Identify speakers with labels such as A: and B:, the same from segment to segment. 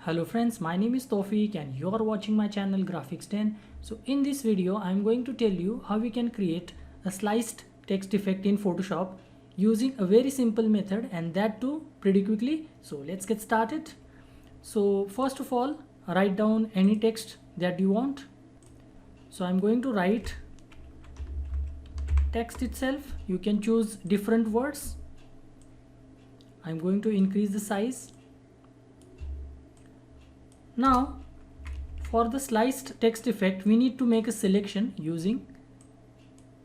A: Hello friends, my name is Tawfiq and you are watching my channel Graphics 10. So in this video I am going to tell you how we can create a sliced text effect in Photoshop using a very simple method, and that too pretty quickly. So let's get started. So first of all, write down any text that you want. So I'm going to write text itself. You can choose different words. I'm going to increase the size. Now for the sliced text effect we need to make a selection using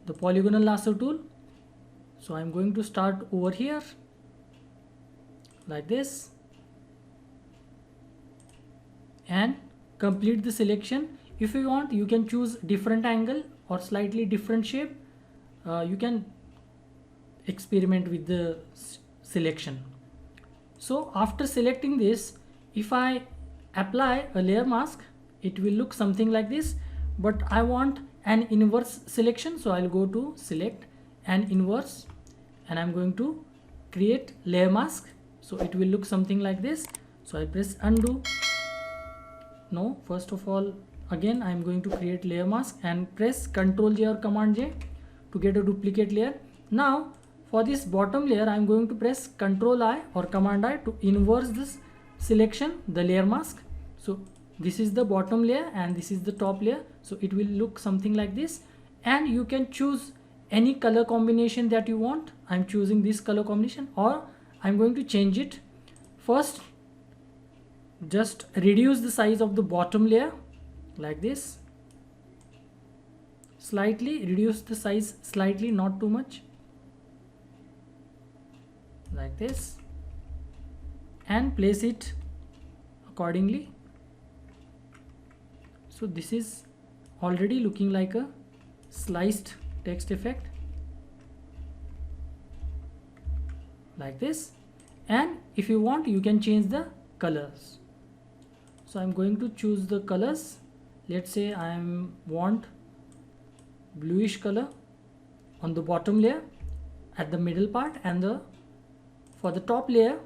A: the polygonal lasso tool. So I'm going to start over here like this and complete the selection. If you want, you can choose different angle or slightly different shape. You can experiment with the selection. So after selecting this, if I apply a layer mask, it will look something like this, but I want an inverse selection, so I'll go to select and inverse and I'm going to create layer mask, so it will look something like this. So I press undo. No, first of all, again I'm going to create layer mask and press Ctrl J or Command J to get a duplicate layer. Now for this bottom layer I'm going to press Ctrl I or Command I to inverse this selection, the layer mask. So this is the bottom layer and this is the top layer, so it will look something like this. And you can choose any color combination that you want. I'm choosing this color combination, or I'm going to change it. First, just reduce the size of the bottom layer like this, slightly reduce the size, slightly, not too much, like this, and place it accordingly. So this is already looking like a sliced text effect like this. And if you want, you can change the colors. So I'm going to choose the colors. Let's say I want bluish color on the bottom layer at the middle part, and for the top layer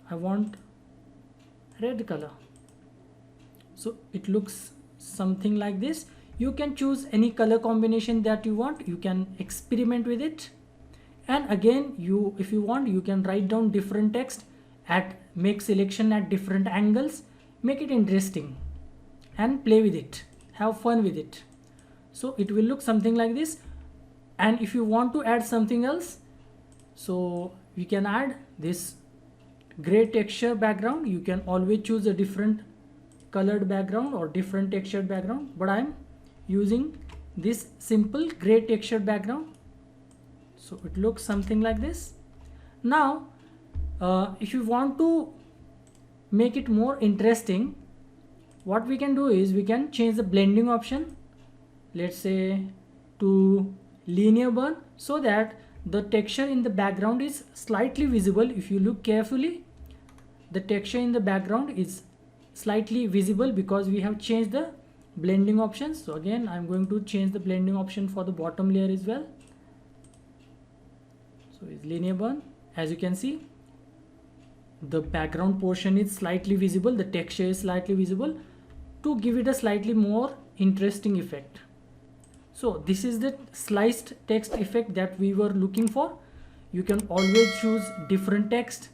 A: I want red color. So it looks something like this. You can choose any color combination that you want. You can experiment with it. And again, if you want, you can write down different text, make selection at different angles, make it interesting and play with it, have fun with it. So it will look something like this. And if you want to add something else, so we can add this gray texture background. You can always choose a different colored background or different textured background, but I'm using this simple gray textured background, so it looks something like this. Now if you want to make it more interesting, what we can do is we can change the blending option, let's say to linear burn, so that the texture in the background is slightly visible. If you look carefully, the texture in the background is slightly visible because we have changed the blending options. So again, I'm going to change the blending option for the bottom layer as well. So it's linear burn. As you can see, the background portion is slightly visible, the texture is slightly visible, to give it a slightly more interesting effect. So this is the sliced text effect that we were looking for. You can always choose different text,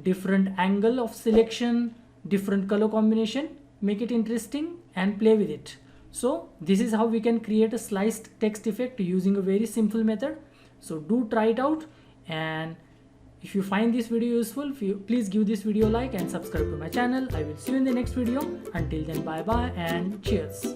A: different angle of selection, different color combination, make it interesting and play with it. So this is how we can create a sliced text effect using a very simple method. So do try it out, and if you find this video useful, please give this video a like and subscribe to my channel. I will see you in the next video. Until then, bye bye and cheers.